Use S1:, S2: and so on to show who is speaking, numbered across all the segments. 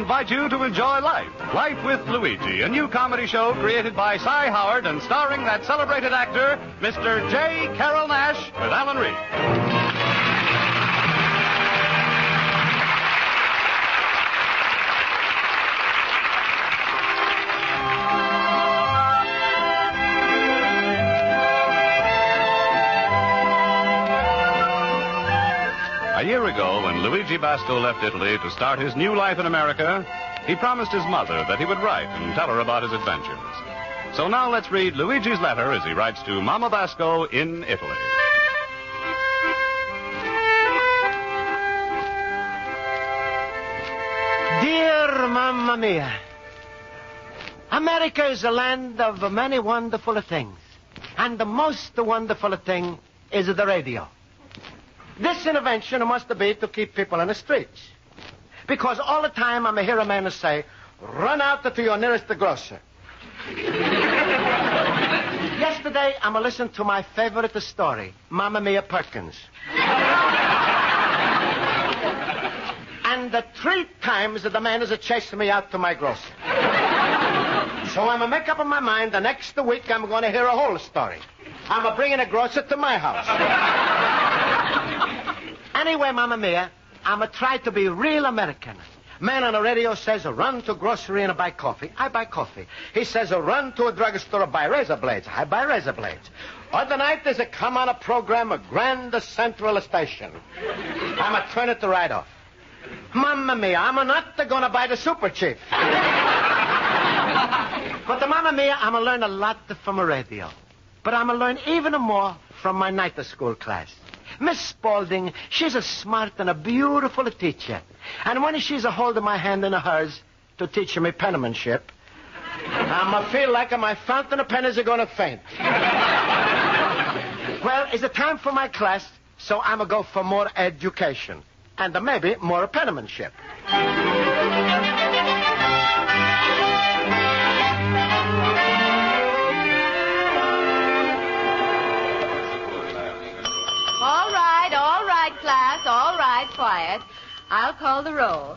S1: invite you to enjoy Life. Life with Luigi, a new comedy show created by Cy Howard and starring that celebrated actor, Mr. J. Carroll Nash, with Alan Reed. A year ago, when Luigi Basco left Italy to start his new life in America, he promised his mother that he would write and tell her about his adventures. So now let's read Luigi's letter as he writes to Mama Basco in Italy.
S2: Dear Mamma Mia, America is a land of many wonderful things. And the most wonderful thing is the radio. This invention must be to keep people in the streets. Because all the time I hear a man say, run out to your nearest grocer. Yesterday, I'm listening to my favorite story, Mamma Mia Perkins. And 3 times the man is chasing me out to my grocer. So I'm make up in my mind the next week I'm going to hear a whole story. I'm bringing a grocer to my house. Anyway, Mamma Mia, I'm try to be real American. Man on the radio says, run to grocery and buy coffee. I buy coffee. He says, run to a drugstore and buy razor blades. I buy razor blades. Other night, there's come on a program, a Grand Central Station. I'm turn it right off. Mamma Mia, I'm not going to buy the Super Chief. But Mamma Mia, I'm going to learn a lot from the radio. But I'm going to learn even more from my night school class. Miss Spaulding, she's a smart and a beautiful teacher. And when she's holding my hand in hers to teach me penmanship, I'm feel like my fountain of pen is going to faint. Well, it's the time for my class, so I'm going to go for more education. And maybe more penmanship.
S3: All right, class. All right, quiet. I'll call the roll.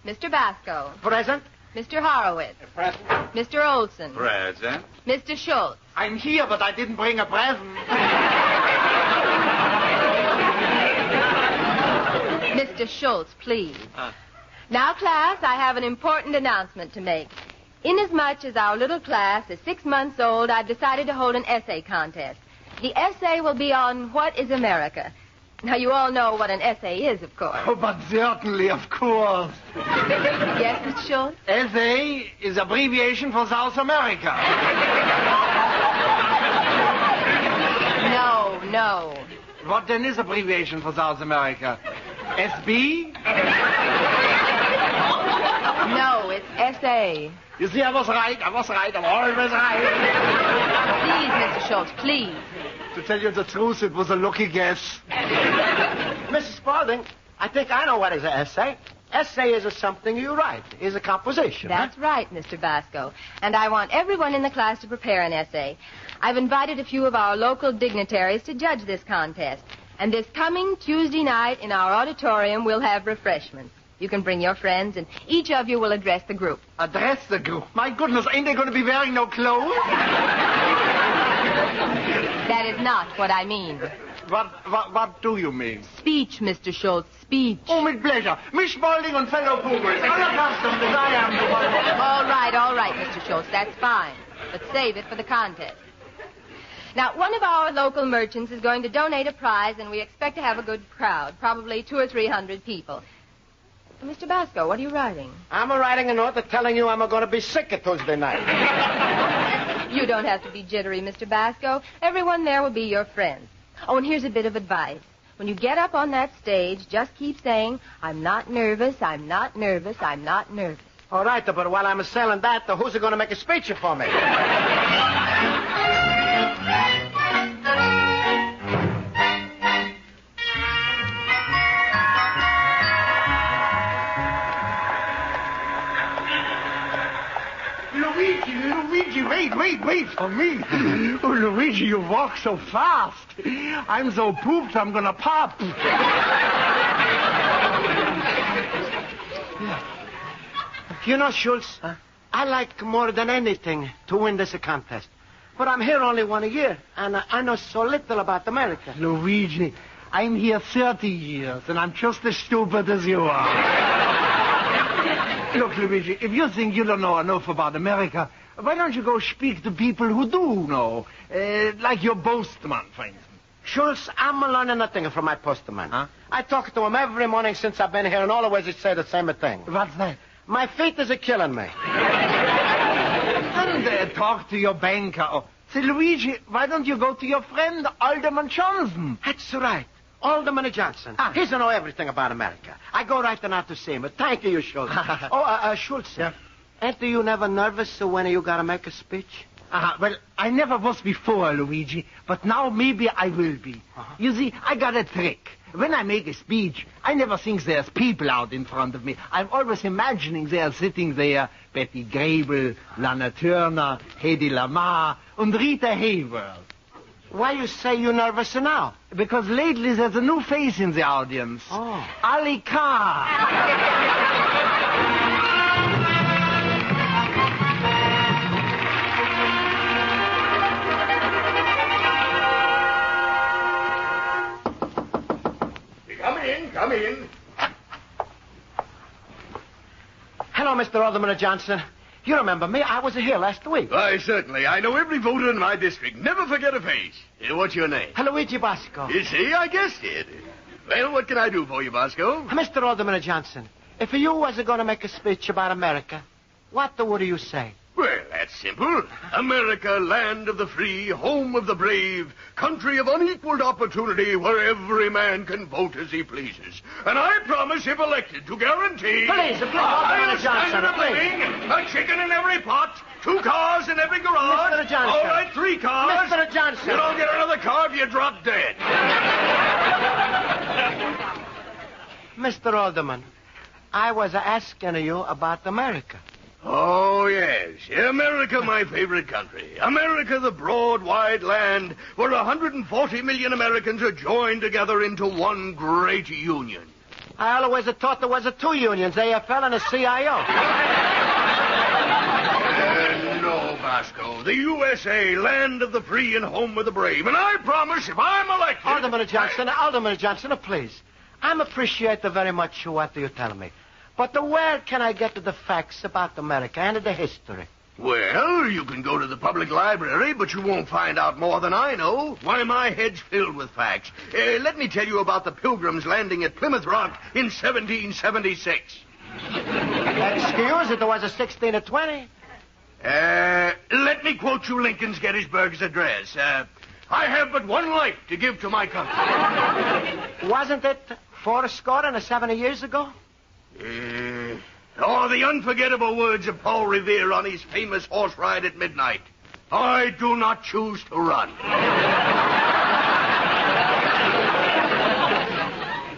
S3: Mr. Basco.
S2: Present.
S3: Mr. Horowitz.
S2: Present.
S3: Mr. Olson.
S1: Present.
S3: Mr. Schultz.
S2: I'm here, but I didn't bring a present.
S3: Mr. Schultz, please. Now, class, I have an important announcement to make. Inasmuch as our little class is 6 months old, I've decided to hold an essay contest. The essay will be on what is America. Now, you all know what an essay is, of course.
S2: Oh, but certainly, of course.
S3: Yes, Mr. Schultz?
S2: SA is abbreviation for South America.
S3: No.
S2: What then is abbreviation for South America? SB?
S3: No, it's SA.
S2: You see, I was right. I'm always right.
S3: Please, Mr. Schultz, please.
S2: To tell you the truth, it was a lucky guess. Mrs. Spaulding, I think I know what is an essay. Essay is something you write, is a composition.
S3: That's right, Mr. Basco. And I want everyone in the class to prepare an essay. I've invited a few of our local dignitaries to judge this contest. And this coming Tuesday night in our auditorium, we'll have refreshments. You can bring your friends, and each of you will address the group.
S2: Address the group? My goodness, ain't they going to be wearing no clothes?
S3: That is not what I mean.
S2: What do you mean?
S3: Speech, Mr. Schultz, speech.
S2: Oh, with pleasure. Miss Spaulding and fellow poogers, unaccustomed as I am to one.
S3: All right, Mr. Schultz, that's fine. But save it for the contest. Now, one of our local merchants is going to donate a prize, and we expect to have a good crowd, probably 200 or 300 people. Mr. Basco, what are you writing?
S2: I'm writing a note telling you I'm going to be sick Tuesday night.
S3: You don't have to be jittery, Mr. Basco. Everyone there will be your friends. Oh, and here's a bit of advice. When you get up on that stage, just keep saying, I'm not nervous, I'm not nervous, I'm not nervous.
S2: All right, but while I'm selling that, who's going to make a speech for me? Luigi, wait for me. Oh, Luigi, you walk so fast. I'm so pooped, I'm going to pop. You know, Schultz, I like more than anything to win this contest. But I'm here only 1 year, and I know so little about America.
S4: Luigi, I'm here 30 years, and I'm just as stupid as you are. Look, Luigi, if you think you don't know enough about America, why don't you go speak to people who do know? Like your postman, for instance.
S2: Schultz, I'm learning nothing from my postman. Huh? I talk to him every morning since I've been here, and always he say the same thing.
S4: What's that?
S2: My feet is killing me.
S4: And talk to your banker. Oh, say, Luigi, why don't you go to your friend, Alderman Johnson?
S2: That's right. Alderman Johnson. He know everything about America. I go right now to see him. Thank you, Schultz. Schultz. Yeah? Ain't you never nervous when you got to make a speech?
S4: Well, I never was before, Luigi, but now maybe I will be. You see, I got a trick. When I make a speech, I never think there's people out in front of me. I'm always imagining they're sitting there, Betty Grable, Lana Turner, Hedy Lamarr, and Rita Hayworth.
S2: Why you say you're nervous now?
S4: Because lately there's a new face in the audience.
S2: Oh.
S4: Ali Carr.
S5: Come in.
S2: Hello, Mr. Alderman Johnson. You remember me? I was here last week.
S5: Why, certainly. I know every voter in my district. Never forget a face. What's your name?
S2: Luigi Basco.
S5: You see, I guessed it. Well, what can I do for you, Basco?
S2: Mr. Alderman Johnson, if you was going to make a speech about America, what would you say?
S5: Well, that's simple. America, land of the free, home of the brave, country of unequaled opportunity where every man can vote as he pleases. And I promise, if elected, to guarantee...
S2: Please, Alderman Johnson,
S5: please. A chicken in every pot, 2 cars in every garage.
S2: Mr. Johnson.
S5: All right, 3 cars.
S2: Mr. Johnson.
S5: You don't get another car if you drop dead.
S2: Mr. Alderman, I was asking you about America.
S5: Oh, yes. America, my favorite country. America, the broad, wide land where 140 million Americans are joined together into one great union.
S2: I always thought there was 2 unions, AFL and a CIO.
S5: No, Basco. The USA, land of the free and home of the brave. And I promise, if I'm elected...
S2: Alderman Johnson, please. I'm appreciate very much what you tell me. But where can I get the facts about America and the history?
S5: Well, you can go to the public library, but you won't find out more than I know. Why, my head's filled with facts. Let me tell you about the Pilgrims landing at Plymouth Rock in 1776.
S2: Excuse, it was a 1620.
S5: Let me quote you Lincoln's Gettysburg's address. I have but one life to give to my country.
S2: Wasn't it 70 years ago?
S5: The unforgettable words of Paul Revere on his famous horse ride at midnight. I do not choose to run.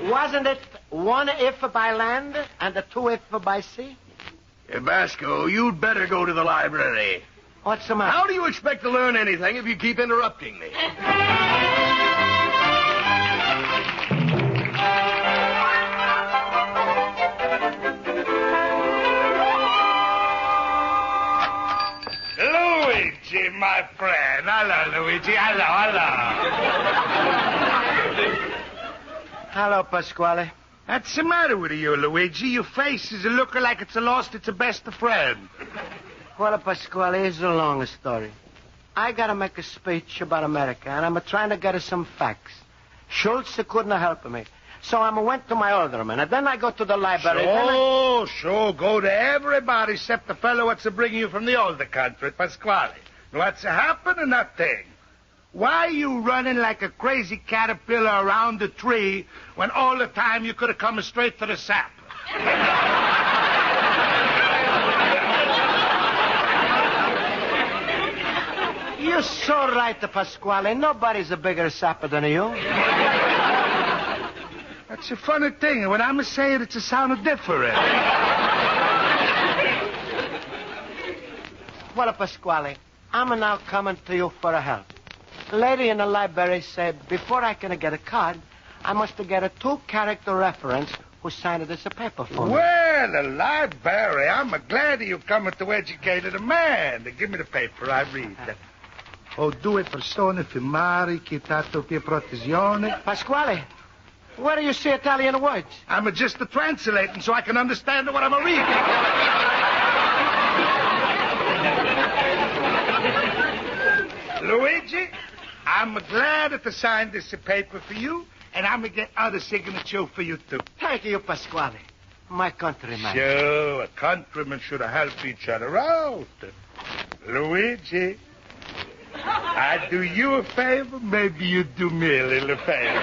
S2: Wasn't it 1 if by land and 2 if by sea?
S5: Basco, you'd better go to the library.
S2: What's the matter?
S5: How do you expect to learn anything if you keep interrupting me?
S6: Luigi, my friend. Hello, Luigi. Hello.
S2: Hello, Pasquale.
S6: What's the matter with you, Luigi? Your face is looking like it's lost its best friend.
S2: Well, Pasquale, it's a long story. I got to make a speech about America, and I'm trying to get some facts. Schultz couldn't help me. So I went to my alderman, and then I go to the library.
S6: Sure. Go to everybody except the fellow what's bringing you from the older country, Pasquale. What's happening, that thing? Why are you running like a crazy caterpillar around the tree when all the time you could have come straight to the sap?
S2: You're so right, Pasquale. Nobody's a bigger sapper than you.
S6: That's a funny thing. When I'm saying it's a sound different.
S2: Well, Pasquale, I'm now coming to you for help. The lady in the library said before I can get a card, I must get a 2-character reference who signed this paper for me.
S6: Well, Well, a library. I'm glad you coming to educate a man. Give me the paper. I read. O due persone firmare chietato per protezione.
S2: Pasquale, where do you see Italian words?
S6: I'm just translating so I can understand what I'm reading. Luigi, I'm glad to sign this paper for you, and I'm going to get other signature for you, too.
S2: Thank you, Pasquale. My countryman.
S6: Sure, a countryman should help each other out. Luigi, I do you a favor, maybe you do me a little favor.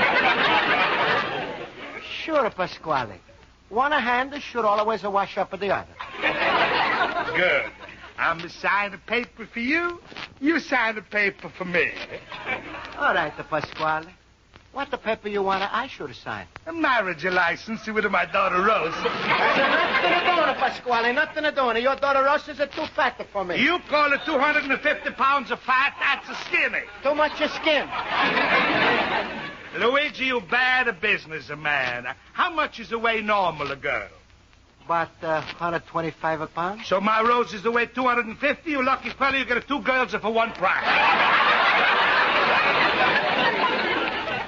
S2: Sure, Pasquale. One hand should always wash up the other.
S6: Good. I'm going to sign a paper for you. You sign a paper for me.
S2: All right, Pasquale. What the paper you want I should sign?
S6: A marriage license with my daughter Rosa.
S2: Nothing to do, Pasquale. Nothing to do. Your daughter Rosa is too fat for me.
S6: You call it 250 pounds of fat? That's a skinny.
S2: Too much skin.
S6: Luigi, you bad businessman. How much is the way normal a girl?
S2: About 125 a pound.
S6: So my Rose is the way 250? You lucky fellow, you get 2 girls for 1 price.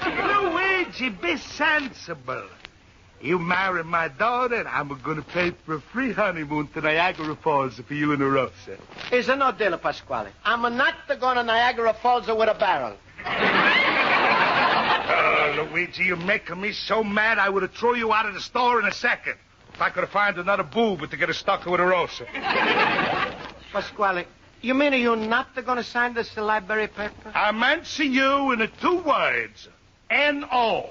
S6: Luigi, be sensible. You marry my daughter, and I'm going to pay for a free honeymoon to Niagara Falls for you and Rosa.
S2: Is a no deal, Pasquale. I'm not going to Niagara Falls with a barrel.
S6: Oh, Luigi, you're making me so mad I would have thrown you out of the store in a second. If I could have found another boob to get her stuck with a Rosa.
S2: Pasquale, you mean you're not going to sign this library paper?
S6: I meant to you in 2 words. N-O.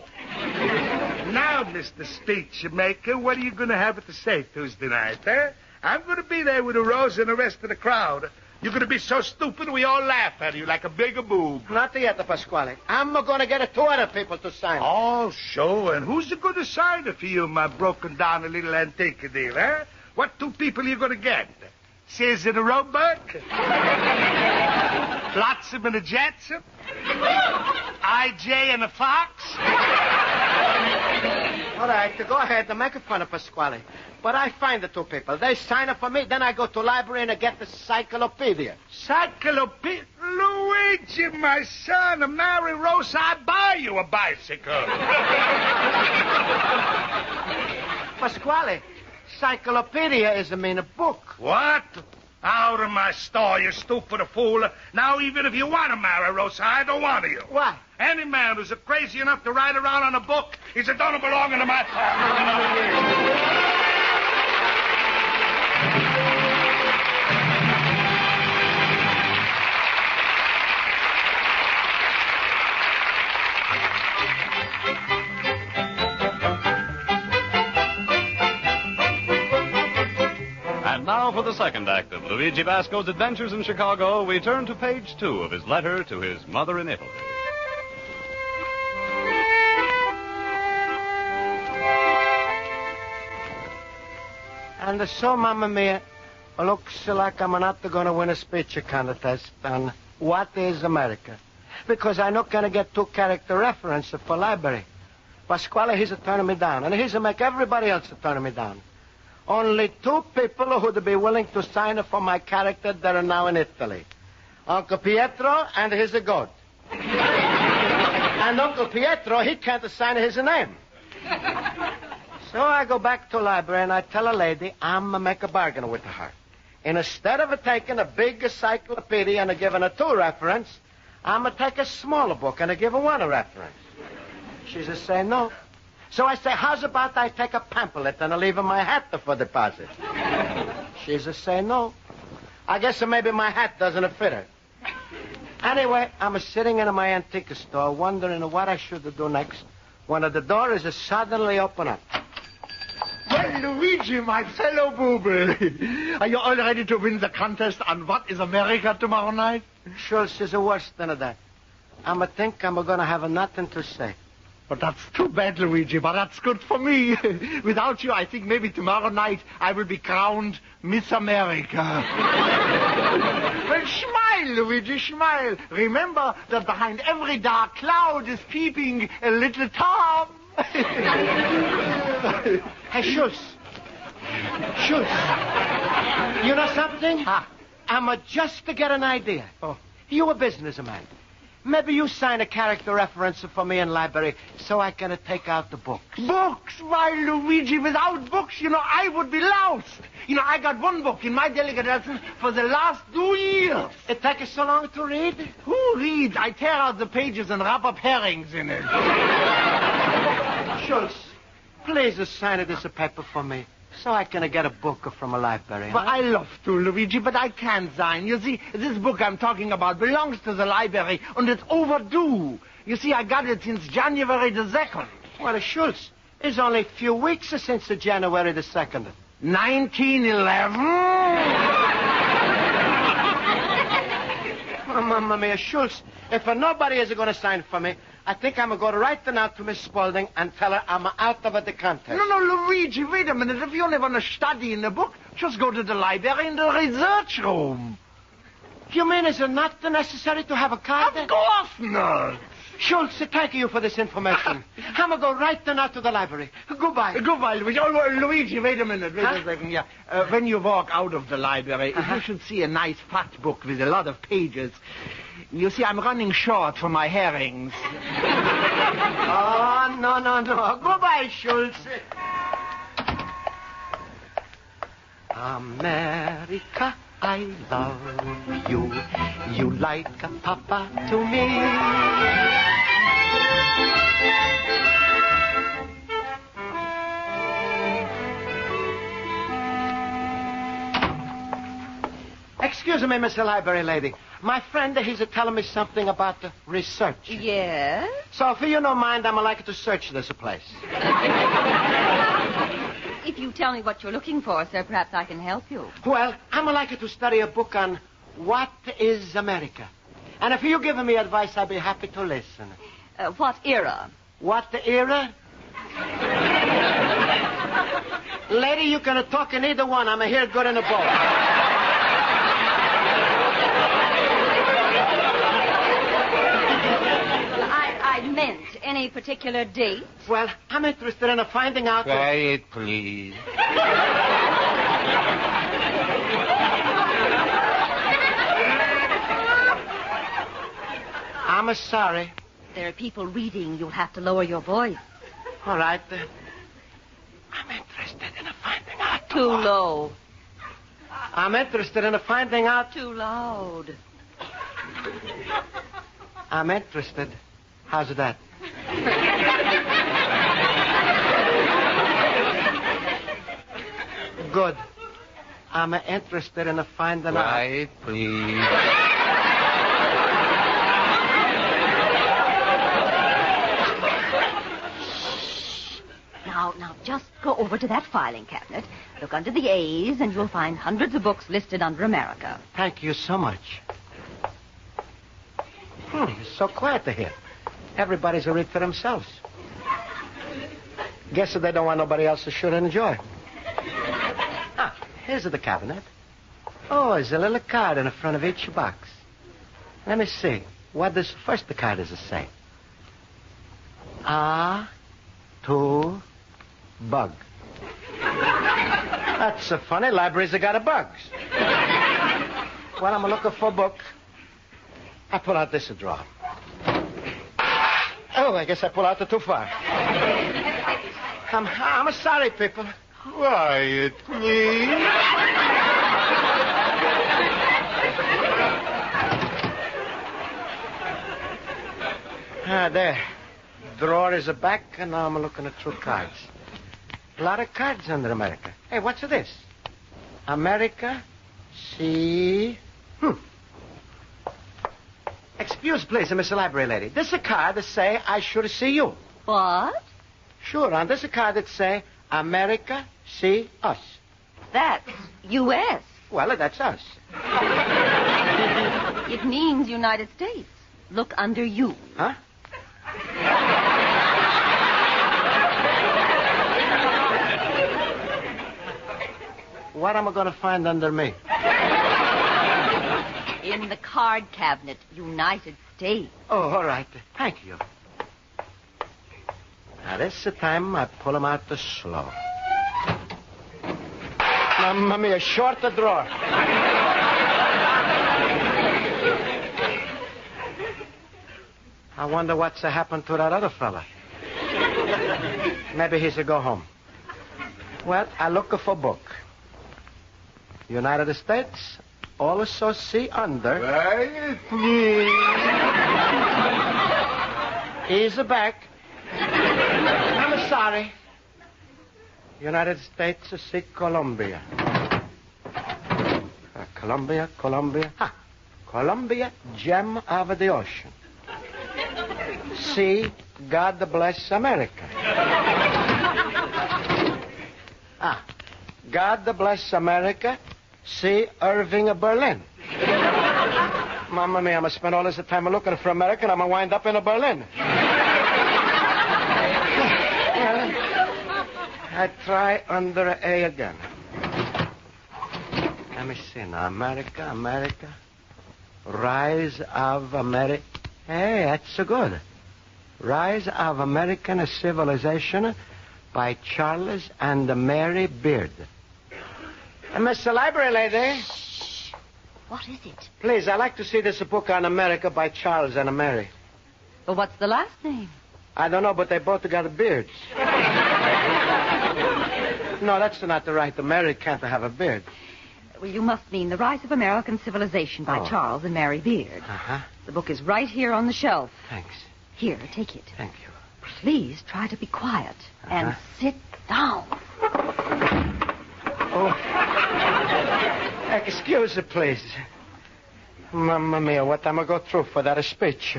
S6: Now, Mr. Speech Maker, what are you going to have to say Tuesday night, eh? I'm going to be there with a Rosa and the rest of the crowd. You're going to be so stupid we all laugh at you like a big boob.
S2: Not yet, Pasquale. I'm going to get 2 other people to sign it.
S6: Oh, sure. And who's going to sign it for you, my broken-down little antique deal, eh? What 2 people are you going to get? Caesar the Roebuck? Flotsam and the Jetsam? I.J. and the Fox?
S2: All right, go ahead and make fun of Pasquale. But I find the 2 people. They sign up for me, then I go to library and I get the cyclopedia.
S6: Cyclopedia? Luigi, my son, Mary Rosa, I buy you a bicycle.
S2: Pasquale, cyclopedia is a book.
S6: What? Out of my store, you stupid fool. Now, even if you want to marry Rosa, I don't want you.
S2: Why?
S6: Any man who's crazy enough to ride around on a book, he don't belong in my family.
S1: And now for the second act of Luigi Basco's adventures in Chicago, we turn to page 2 of his letter to his mother in Italy.
S2: And so, Mamma Mia, looks like I'm not going to win a speech contest on what is America. Because I'm not going to get 2 character references for library. Pasquale, he's turning me down. And he's make everybody else turn me down. Only 2 people who'd be willing to sign for my character that are now in Italy. Uncle Pietro and his goat. And Uncle Pietro, he can't sign his name. So I go back to library and I tell a lady I'm going to make a bargain with her. And instead of taking a big encyclopedia and giving her 2 reference, I'm going to take a smaller book and give her 1 reference. She's a say no. So I say, how's about I take a pamphlet and I leave her my hat for deposit? She's a say no. I guess maybe my hat doesn't fit her. Anyway, I'm sitting in my antique store wondering what I should do next when the door is suddenly open up.
S4: Well, Luigi, my fellow booble, are you all ready to win the contest on What is America tomorrow night?
S2: Schultz is worse than that. I think I'm going to have nothing to say.
S4: But that's too bad, Luigi, but that's good for me. Without you, I think maybe tomorrow night I will be crowned Miss America. Well, smile, Luigi, smile. Remember that behind every dark cloud is peeping a little Tom.
S2: Hey, Schultz, Schultz. You know something?
S4: Huh?
S2: I'm just to get an idea.
S4: Oh.
S2: You a businessman. Maybe you sign a character reference for me in library so I can take out the books.
S4: Books? Why, Luigi, without books, I would be lost. I got one book in my delicatessen for the last 2 years.
S2: It takes you so long to read?
S4: Who reads? I tear out the pages and wrap up herrings in it.
S2: Schultz, please sign this paper for me so I can get a book from a library.
S4: Well, I love to, Luigi, but I can't sign. You see, this book I'm talking about belongs to the library, and it's overdue. You see, I got it since January the 2nd.
S2: Well, Schultz, it's only a few weeks since January the 2nd.
S4: 1911?
S2: Oh, Mamma mia, Schultz, if nobody is going to sign for me, I think I'm going to right now to Miss Spaulding and tell her I'm out of the contest.
S4: No, Luigi, wait a minute. If you only want to study in a book, just go to the library in the research room.
S2: You mean is it not necessary to have a card?
S4: Of course not.
S2: Schultz, thank you for this information. I'm going to go right now to the library. Goodbye.
S4: Goodbye, Luigi. Oh, Luigi, wait a minute. Wait a second. Yeah. When you walk out of the library, you should see a nice fat book with a lot of pages. You see, I'm running short for my herrings.
S2: Oh, no. Goodbye, Schultz. America, I love you. You like a papa to me. Excuse me, Mr. Library Lady. My friend, he's telling me something about the research.
S3: Yes?
S2: So if you don't mind, I'm like to search this place.
S3: If you tell me what you're looking for, sir, perhaps I can help you.
S2: Well, I'm like to study a book on what is America. And if you give me advice, I'll be happy to listen.
S3: What era?
S2: What era? Lady, you can talk in either one. I'm here good in the boat.
S3: I meant any particular date.
S2: Well, I'm interested in finding out...
S4: Quiet, please.
S2: I'm sorry.
S3: There are people reading. You'll have to lower your voice.
S2: All right. I'm interested in finding out...
S3: Too low.
S2: I'm interested in finding out...
S3: Too loud.
S2: I'm interested. How's that? Good. I'm interested in finding out...
S4: Quiet, please.
S3: Now, just go over to that filing cabinet, look under the A's, and you'll find hundreds of books listed under America.
S2: Thank you so much. It's so quiet here. Everybody's a read for themselves. Guess they don't want nobody else to shoot and enjoy. Here's the cabinet. Oh, there's a little card in the front of each box. Let me see. What does first the card is say? To bug. That's so funny. Libraries have got bugs. Well, I'm looking for a book. I pull out this drawer. Oh, I guess I pull out too far. I'm sorry, people.
S4: Quiet, please.
S2: There. Drawer is back, and now I'm looking at two cards. A lot of cards under America. Hey, what's this? America, see... Excuse, please, Mr. Library Lady. This is a card that say I should see you.
S3: What?
S2: Sure, on this card that say America, see us.
S3: That's U.S.
S2: Well, that's us.
S3: It means United States. Look under you.
S2: Huh? What am I going to find under me?
S3: In the card cabinet, United States.
S2: Oh, all right. Thank you. Now, this time I pull them out slow. Mamma mia, short the drawer. I wonder what's happened to that other fella. Maybe he's a go home. Well, I look for book. United States, also see under. Ease back. I'm sorry. United States, see Colombia. Colombia. Ha! Colombia, gem of the ocean. See, God bless America. God bless America. See, Irving, Berlin. Mamma mia, I'm going to spend all this time looking for America, and I'm going to wind up in Berlin. I try under A again. Let me see now. America. Rise of America. Hey, that's so good. Rise of American Civilization by Charles and Mary Beard. Miss Library Lady.
S7: Shh. What is it?
S2: Please, I'd like to see this book on America by Charles and Mary.
S7: Well, what's the last name?
S2: I don't know, but they both got beards. No, that's not the right. The Mary can't have a beard.
S7: Well, you must mean The Rise of American Civilization by Charles and Mary Beard.
S2: Uh-huh.
S7: The book is right here on the shelf.
S2: Thanks.
S7: Here, take it.
S2: Thank you.
S7: Please try to be quiet and sit down.
S2: Oh. Excuse me, please. Mamma mia, what am I go through for that speech?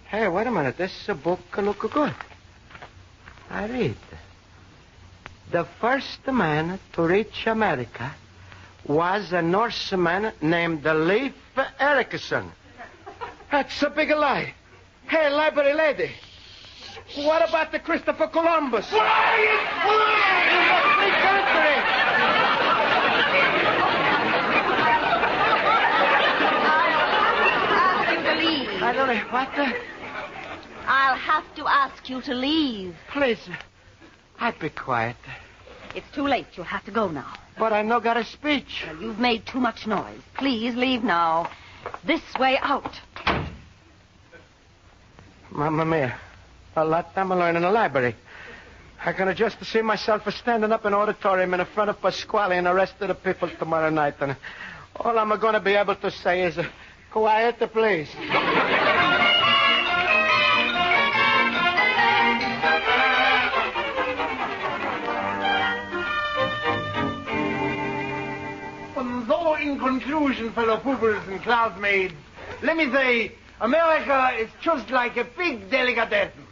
S2: Hey, wait a minute. This book look good. I read. The first man to reach America was a Norseman named Leif Erikson. That's a big lie. Hey, library lady. What about the Christopher Columbus? Quiet! I don't know. What the?
S7: I'll have to ask you to leave.
S2: Please, I'd be quiet.
S7: It's too late. You'll have to go now.
S2: But I no got a speech.
S7: Well, you've made too much noise. Please leave now. This way out.
S2: Mamma mia. A lot I'm learning in the library. I can just see myself standing up in an auditorium in front of Pasquale and the rest of the people tomorrow night. And all I'm going to be able to say is, quiet, please.
S4: So, in conclusion, fellow pupils and classmates, let me say, America is just like a big delicatessen.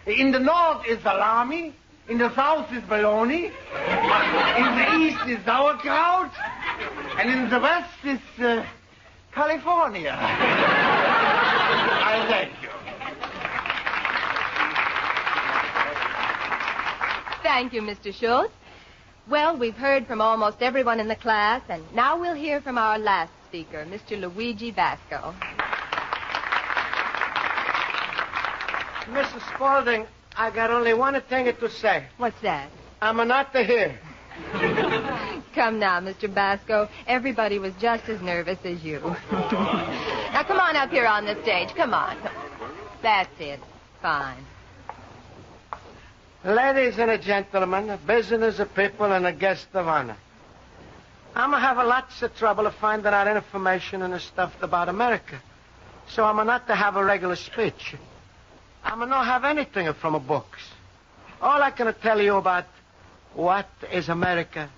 S4: In the north is salami, in the south is bologna, in the east is sauerkraut, and in the west is California. I thank you.
S3: Thank you, Mr. Schultz. Well, we've heard from almost everyone in the class, and now we'll hear from our last speaker, Mr. Luigi Basco.
S2: Mrs. Spaulding, I got only one thing to say.
S3: What's that?
S2: I'm not here.
S3: Come now, Mr. Basco. Everybody was just as nervous as you. Now, come on up here on the stage. Come on. That's it. Fine.
S2: Ladies and gentlemen, business people, and a guest of honor. I'm going to have lots of trouble finding out information and stuff about America. So I'm not to have a regular speech. I'm not have anything from books. All I can tell you about what is America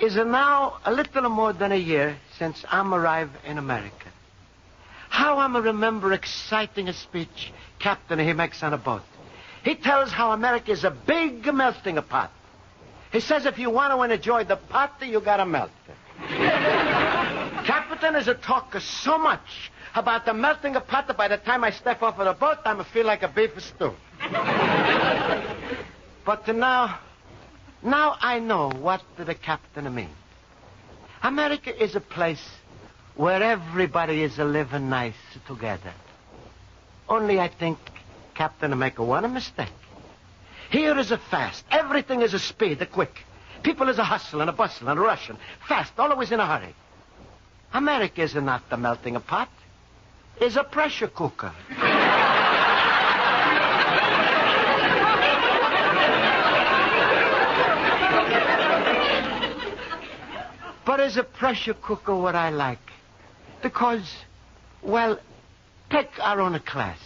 S2: is now a little more than a year since I'm arrived in America. How I'm remember exciting a speech Captain he makes on a boat. He tells how America is a big melting pot. He says if you want to enjoy the pot, you got to melt. Captain is a talker so much about the melting pot that by the time I step off of the boat, I'm feel like a beef stew. But now I know what the captain means. America is a place where everybody is living nice together. Only I think Captain make one mistake. Here is a fast. Everything is a speed, quick. People is a hustle and a bustle and a rushing. Fast, always in a hurry. America is not the melting pot. It's a pressure cooker. But as a pressure cooker, what I like. Because, well, take our own class.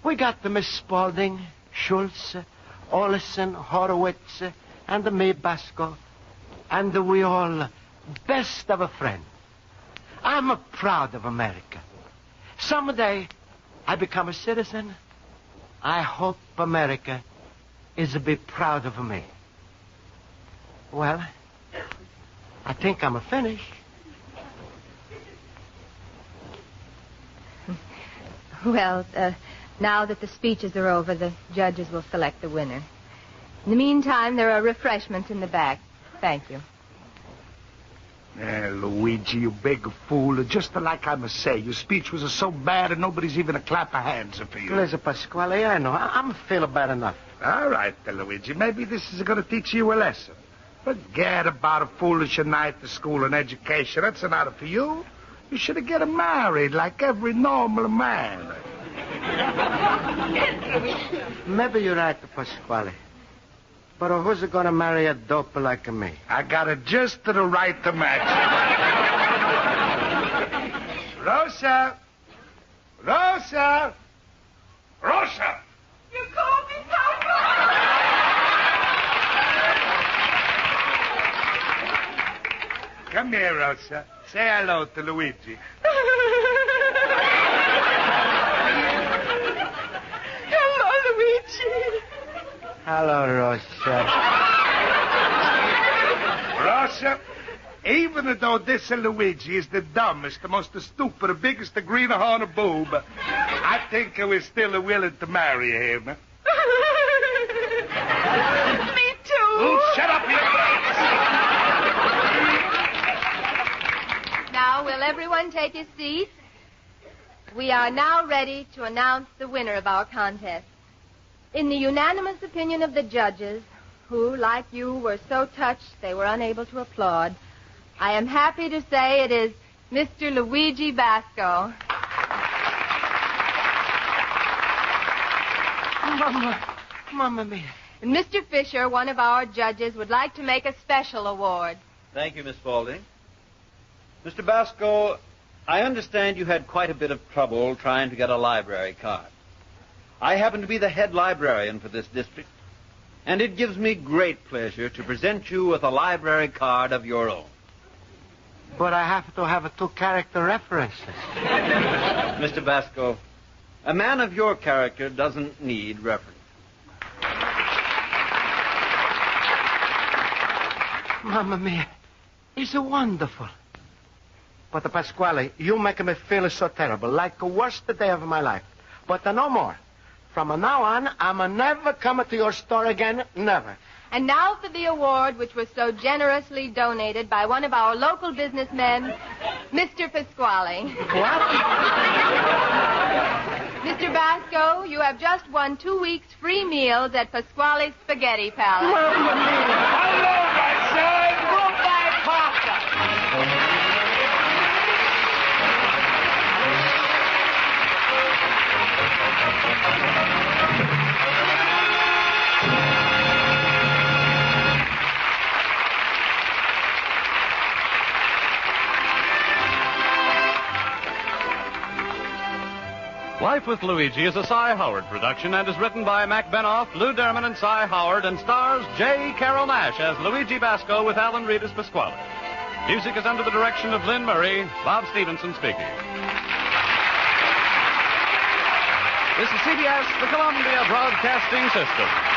S2: We got the Miss Spaulding, Schultz, Olson, Horowitz, and the me Basco. And we all best of a friend. I'm proud of America. Someday I become a citizen. I hope America is to be proud of me. Well, I think I'm finished.
S3: Well, now that the speeches are over, the judges will select the winner. In the meantime, there are refreshments in the back. Thank you.
S6: Luigi, you big fool. Just like I must say, your speech was so bad and nobody's even a clap of hands for you.
S2: Listen, Pasquale, I know. I'm feeling bad enough.
S6: All right, Luigi. Maybe this is going to teach you a lesson. Forget about a foolish night to school and education. That's not for you. You should have get married like every normal man.
S2: Maybe you're right, Pasquale. But who's going to marry a dope like me?
S6: I got it just to the right to match. Rosa! Rosa! Rosa!
S8: You called me, Papa?
S6: Come here, Rosa. Say hello to Luigi.
S8: Hello, Luigi.
S2: Hello, Rosa.
S6: Rosa, even though this Luigi is the dumbest, the most stupid, the biggest, the greenhorn boob, I think we're still willing to marry him.
S8: Me too.
S6: Oh, shut up, you face!
S3: Now, will everyone take his seat? We are now ready to announce the winner of our contest. In the unanimous opinion of the judges, who, like you, were so touched they were unable to applaud, I am happy to say it is Mr. Luigi Basco.
S2: Mamma mia.
S3: And Mr. Fisher, one of our judges, would like to make a special award.
S9: Thank you, Miss Spaulding. Mr. Basco, I understand you had quite a bit of trouble trying to get a library card. I happen to be the head librarian for this district, and it gives me great pleasure to present you with a library card of your own.
S2: But I have to have 2 character references.
S9: Mr. Basco, a man of your character doesn't need reference.
S2: Mamma mia. It's wonderful. But, Pasquale, you make me feel so terrible, like the worst day of my life. But no more. From now on, I'm never coming to your store again, never.
S3: And now for the award which was so generously donated by one of our local businessmen, Mr. Pasquale.
S2: What?
S3: Mr. Basco, you have just won 2 weeks free meals at Pasquale's Spaghetti Palace.
S2: Mamma mia.
S6: Hello, my son!
S2: Goodbye, Papa.
S1: Life with Luigi is a Cy Howard production and is written by Mac Benoff, Lou Derman, and Cy Howard, and stars J. Carroll Nash as Luigi Basco with Alan Reed as Pasquale. Music is under the direction of Lynn Murray. Bob Stevenson speaking. This is CBS, the Columbia Broadcasting System.